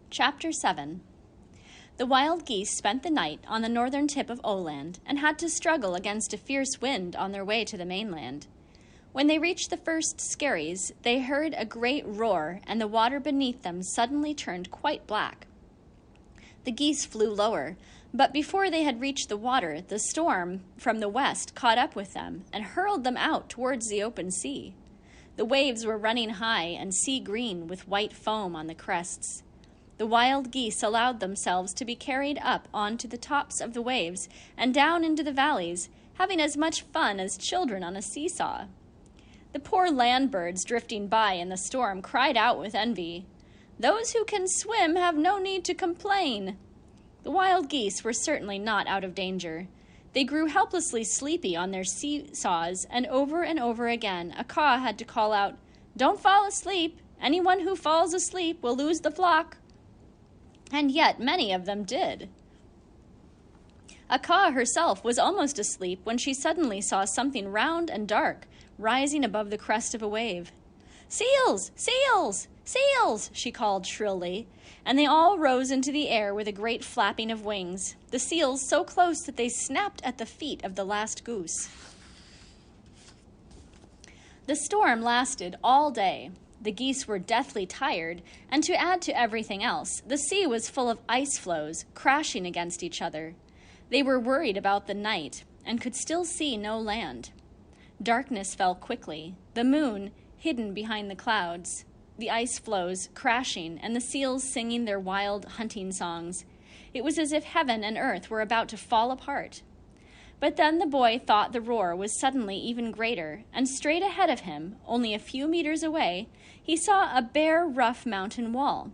Chapter 7. The wild geese spent the night on the northern tip of Oland and had to struggle against a fierce wind on their way to the mainland. When they reached the first skerries, they heard a great roar, and the water beneath them suddenly turned quite black. The geese flew lower, but before they had reached the water, the storm from the west caught up with them and hurled them out towards the open sea. The waves were running high and sea-green with white foam on the crests. The wild geese allowed themselves to be carried up onto the tops of the waves and down into the valleys, having as much fun as children on a seesaw. The poor land birds drifting by in the storm cried out with envy, "Those who can swim have no need to complain." The wild geese were certainly not out of danger. They grew helplessly sleepy on their seesaws, and over again a caw had to call out, "Don't fall asleep. Anyone who falls asleep will lose the flock." And yet many of them did. A caw herself was almost asleep when she suddenly saw something round and dark rising above the crest of a wave. "Seals! Seals! Seals!" she called shrilly, and they all rose into the air with a great flapping of wings, the seals so close that they snapped at the feet of the last goose. The storm lasted all day. The geese were deathly tired, and to add to everything else, the sea was full of ice floes crashing against each other. They were worried about the night and could still see no land. Darkness fell quickly, the moon hidden behind the clouds, the ice floes crashing, and the seals singing their wild hunting songs. It was as if heaven and earth were about to fall apart. But then the boy thought the roar was suddenly even greater, and straight ahead of him, only a few meters away, he saw a bare, rough mountain wall.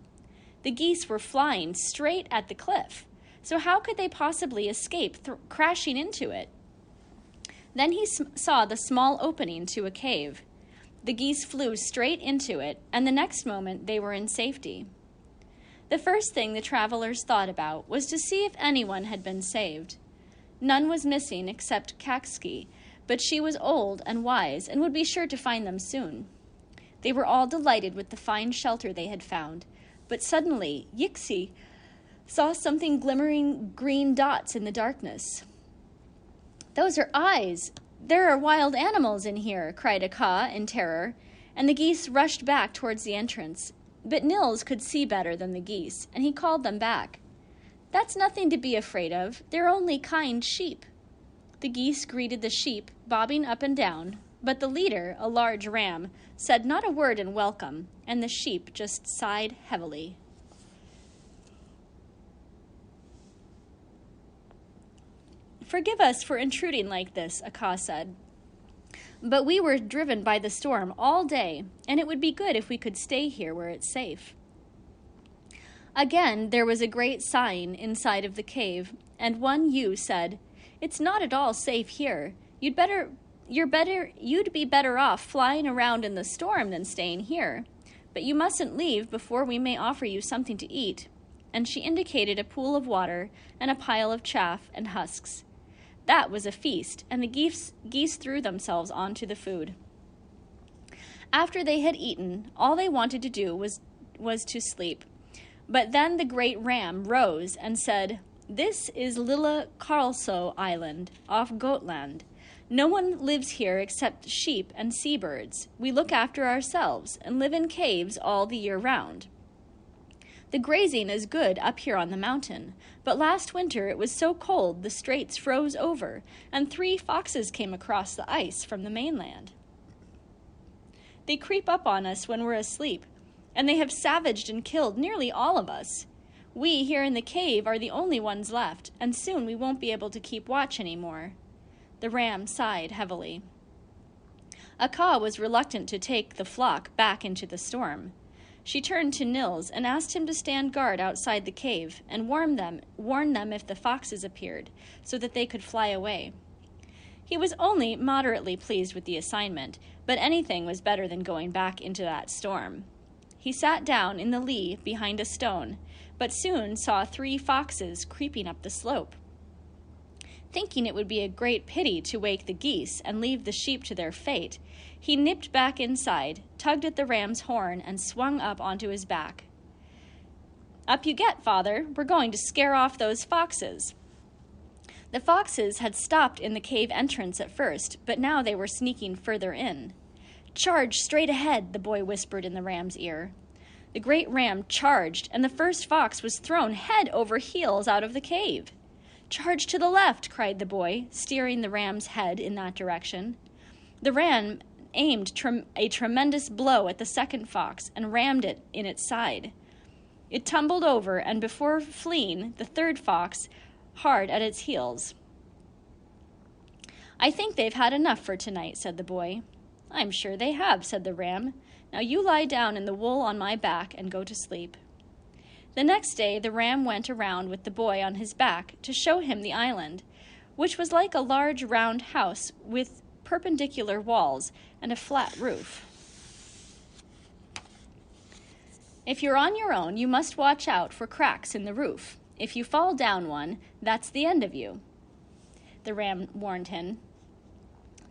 The geese were flying straight at the cliff, so how could they possibly escape crashing into it? Then he saw the small opening to a cave. The geese flew straight into it, and the next moment they were in safety. The first thing the travelers thought about was to see if anyone had been saved. None was missing except Kaksky, but she was old and wise and would be sure to find them soon. They were all delighted with the fine shelter they had found, but suddenly Yixi saw something glimmering green dots in the darkness. "Those are eyes! There are wild animals in here!" cried a caw in terror, and the geese rushed back towards the entrance. But Nils could see better than the geese, and he called them back. "That's nothing to be afraid of. They're only kind sheep." The geese greeted the sheep, bobbing up and down, but the leader, a large ram, said not a word in welcome, and the sheep just sighed heavily. "Forgive us for intruding like this," a caw said, "but we were driven by the storm all day, and it would be good if we could stay here where it's safe." Again there was a great sighing inside of the cave, and one ewe said, "It's not at all safe here. You'd be better off flying around in the storm than staying here. But you mustn't leave before we may offer you something to eat." And she indicated a pool of water and a pile of chaff and husks. That was a feast, and the geese threw themselves onto the food. After they had eaten, all they wanted to do was to sleep. But then the great ram rose and said, "This is Lilla Karlsö Island, off Gotland. No one lives here except sheep and seabirds. We look after ourselves and live in caves all the year round. The grazing is good up here on the mountain, but last winter it was so cold the straits froze over, and 3 foxes came across the ice from the mainland. They creep up on us when we're asleep, and they have savaged and killed nearly all of us. We here in the cave are the only ones left, and soon we won't be able to keep watch anymore." The ram sighed heavily. A caw was reluctant to take the flock back into the storm. She turned to Nils and asked him to stand guard outside the cave and warn them if the foxes appeared, so that they could fly away. He was only moderately pleased with the assignment, but anything was better than going back into that storm. He sat down in the lee behind a stone, but soon saw 3 foxes creeping up the slope. Thinking it would be a great pity to wake the geese and leave the sheep to their fate, he nipped back inside, tugged at the ram's horn, and swung up onto his back. Up you get, father. We're going to scare off those foxes. The foxes had stopped in the cave entrance at first, but now they were sneaking further in. Charge straight ahead, the boy whispered in the ram's ear. The great ram charged, and the first fox was thrown head over heels out of the cave. Charge to the left, cried the boy, steering the ram's head in that direction. The ram aimed a tremendous blow at the second fox and rammed it in its side. It tumbled over, and before fleeing, the third fox hard at its heels. I think they've had enough for tonight, said the boy. I'm sure they have, said the ram. Now you lie down in the wool on my back and go to sleep. The next day the ram went around with the boy on his back to show him the island, which was like a large round house with perpendicular walls and a flat roof. If you're on your own, you must watch out for cracks in the roof. If you fall down one, that's the end of you, the ram warned him.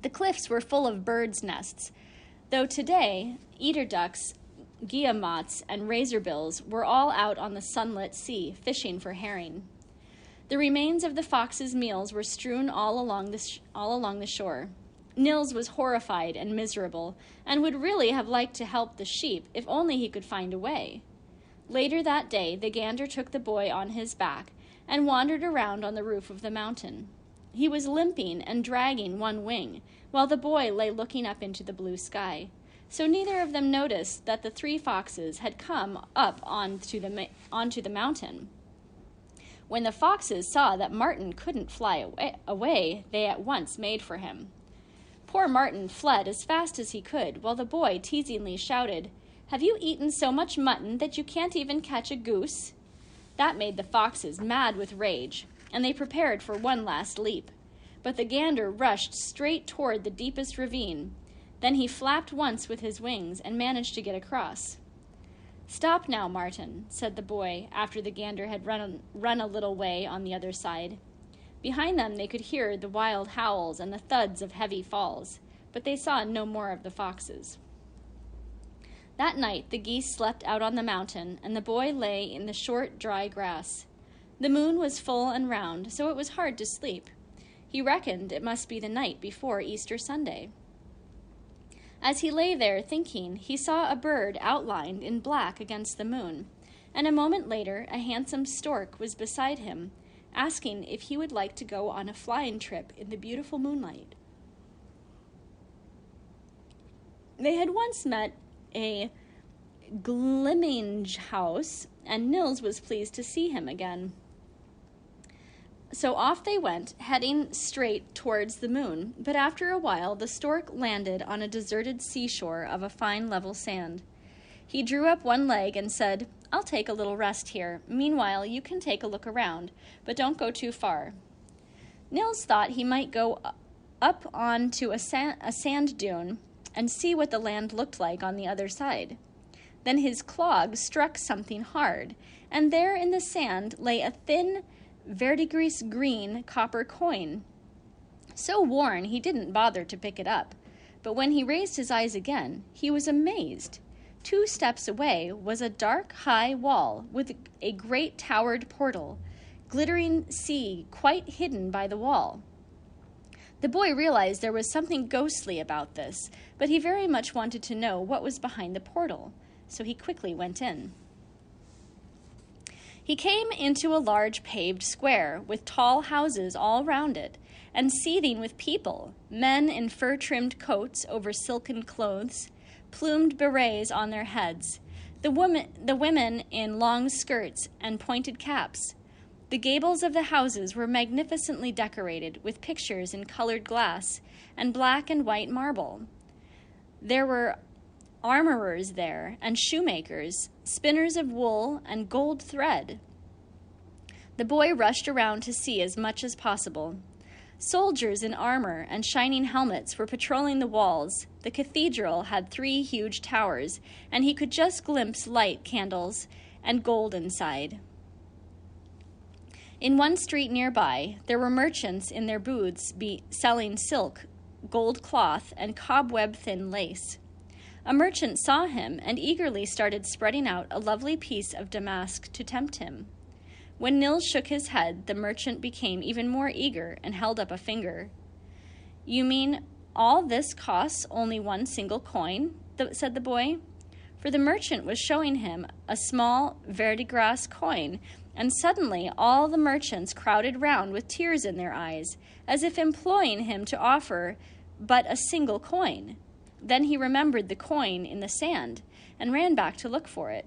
The cliffs were full of birds' nests, though today eider ducks, guillemots, and razorbills were all out on the sunlit sea fishing for herring. The remains of the foxes' meals were strewn all along the shore. Nils was horrified and miserable, and would really have liked to help the sheep if only he could find a way. Later that day, the gander took the boy on his back and wandered around on the roof of the mountain. He was limping and dragging one wing, while the boy lay looking up into the blue sky. So neither of them noticed that the three foxes had come up onto the mountain. When the foxes saw that Martin couldn't fly away, they at once made for him. Poor Martin fled as fast as he could, while the boy teasingly shouted, "Have you eaten so much mutton that you can't even catch a goose?" That made the foxes mad with rage, and they prepared for one last leap. But the gander rushed straight toward the deepest ravine. Then he flapped once with his wings and managed to get across. "Stop now, Martin," said the boy, after the gander had run a little way on the other side. Behind them they could hear the wild howls and the thuds of heavy falls, but they saw no more of the foxes. That night the geese slept out on the mountain, and the boy lay in the short, dry grass. The moon was full and round, so it was hard to sleep. He reckoned it must be the night before Easter Sunday. As he lay there thinking, he saw a bird outlined in black against the moon, and a moment later a handsome stork was beside him, asking if he would like to go on a flying trip in the beautiful moonlight. They had once met a Glimminghouse, and Nils was pleased to see him again. So off they went, heading straight towards the moon, but after a while the stork landed on a deserted seashore of a fine level sand. He drew up one leg and said, "I'll take a little rest here. Meanwhile, you can take a look around, but don't go too far." Nils thought he might go up onto a sand dune and see what the land looked like on the other side. Then his clog struck something hard, and there in the sand lay a thin, verdigris green copper coin. So worn, he didn't bother to pick it up, but when he raised his eyes again, he was amazed. 2 steps away was a dark, high wall with a great towered portal, glittering sea quite hidden by the wall. The boy realized there was something ghostly about this, but he very much wanted to know what was behind the portal, so he quickly went in. He came into a large paved square with tall houses all round it, and seething with people, men in fur-trimmed coats over silken clothes, plumed berets on their heads, the women in long skirts and pointed caps. The gables of the houses were magnificently decorated with pictures in colored glass and black and white marble. There were armorers there, and shoemakers, spinners of wool and gold thread. The boy rushed around to see as much as possible. Soldiers in armor and shining helmets were patrolling the walls. The cathedral had 3 huge towers, and he could just glimpse light candles and gold inside. In one street nearby, there were merchants in their booths selling silk, gold cloth, and cobweb-thin lace. A merchant saw him and eagerly started spreading out a lovely piece of damask to tempt him. When Nils shook his head, the merchant became even more eager and held up a finger. "You mean all this costs only one single coin?" said the boy. For the merchant was showing him a small verdigris coin, and suddenly all the merchants crowded round with tears in their eyes, as if imploring him to offer but a single coin. Then he remembered the coin in the sand and ran back to look for it.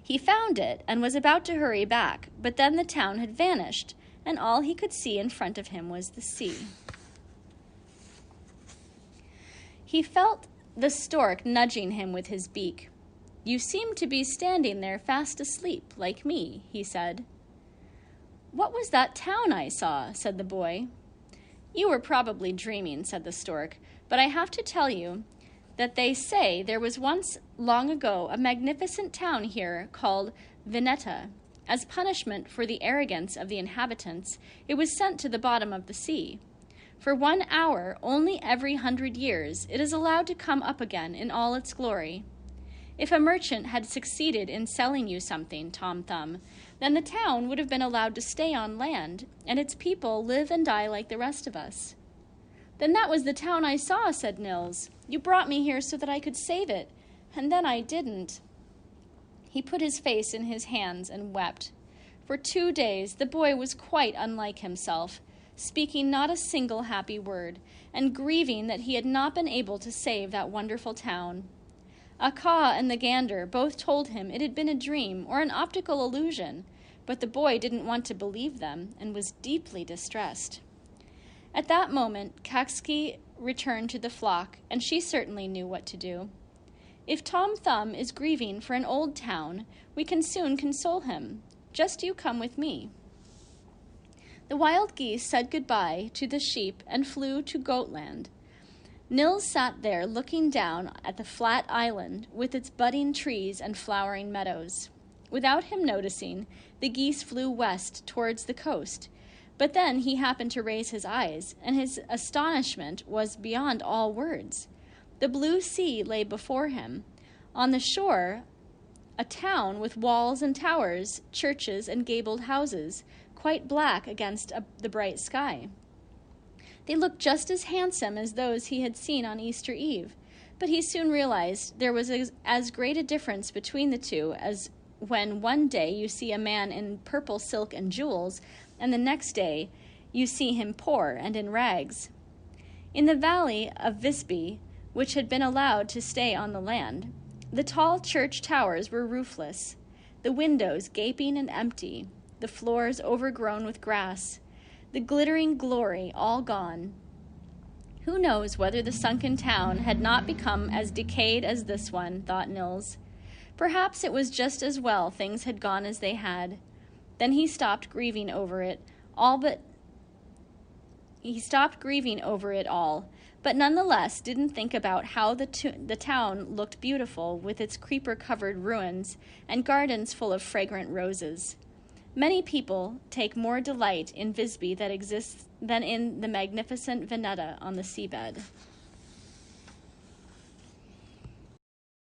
He found it and was about to hurry back, but then the town had vanished, and all he could see in front of him was the sea. He felt the stork nudging him with his beak. "You seem to be standing there fast asleep, like me," he said. "What was that town I saw?" said the boy. "You were probably dreaming," said the stork, "but I have to tell you that they say there was once long ago a magnificent town here called Vineta. As punishment for the arrogance of the inhabitants, it was sent to the bottom of the sea. For 1 hour, only every 100 years, it is allowed to come up again in all its glory. If a merchant had succeeded in selling you something, Tom Thumb, then the town would have been allowed to stay on land, and its people live and die like the rest of us." "Then that was the town I saw," said Nils. "You brought me here so that I could save it, and then I didn't." He put his face in his hands and wept. For 2 days the boy was quite unlike himself, speaking not a single happy word, and grieving that he had not been able to save that wonderful town. Akaw and the gander both told him it had been a dream or an optical illusion, but the boy didn't want to believe them and was deeply distressed. At that moment, Kakski returned to the flock, and she certainly knew what to do. "If Tom Thumb is grieving for an old town, we can soon console him. Just you come with me." The wild geese said goodbye to the sheep and flew to Goatland. Nils sat there looking down at the flat island with its budding trees and flowering meadows. Without him noticing, the geese flew west towards the coast, but then he happened to raise his eyes, and his astonishment was beyond all words. The blue sea lay before him. On the shore, a town with walls and towers, churches and gabled houses, quite black against the bright sky. They looked just as handsome as those he had seen on Easter Eve, but he soon realized there was as great a difference between the two as when one day you see a man in purple silk and jewels, and the next day you see him poor and in rags. In the valley of Visby, which had been allowed to stay on the land, the tall church towers were roofless, the windows gaping and empty, the floors overgrown with grass, the glittering glory all gone. Who knows whether the sunken town had not become as decayed as this one, thought Nils. Perhaps it was just as well things had gone as they had. Then he stopped grieving over it all, but nonetheless didn't think about how the town looked beautiful with its creeper-covered ruins and gardens full of fragrant roses. Many people take more delight in Visby than in the magnificent Veneta on the seabed.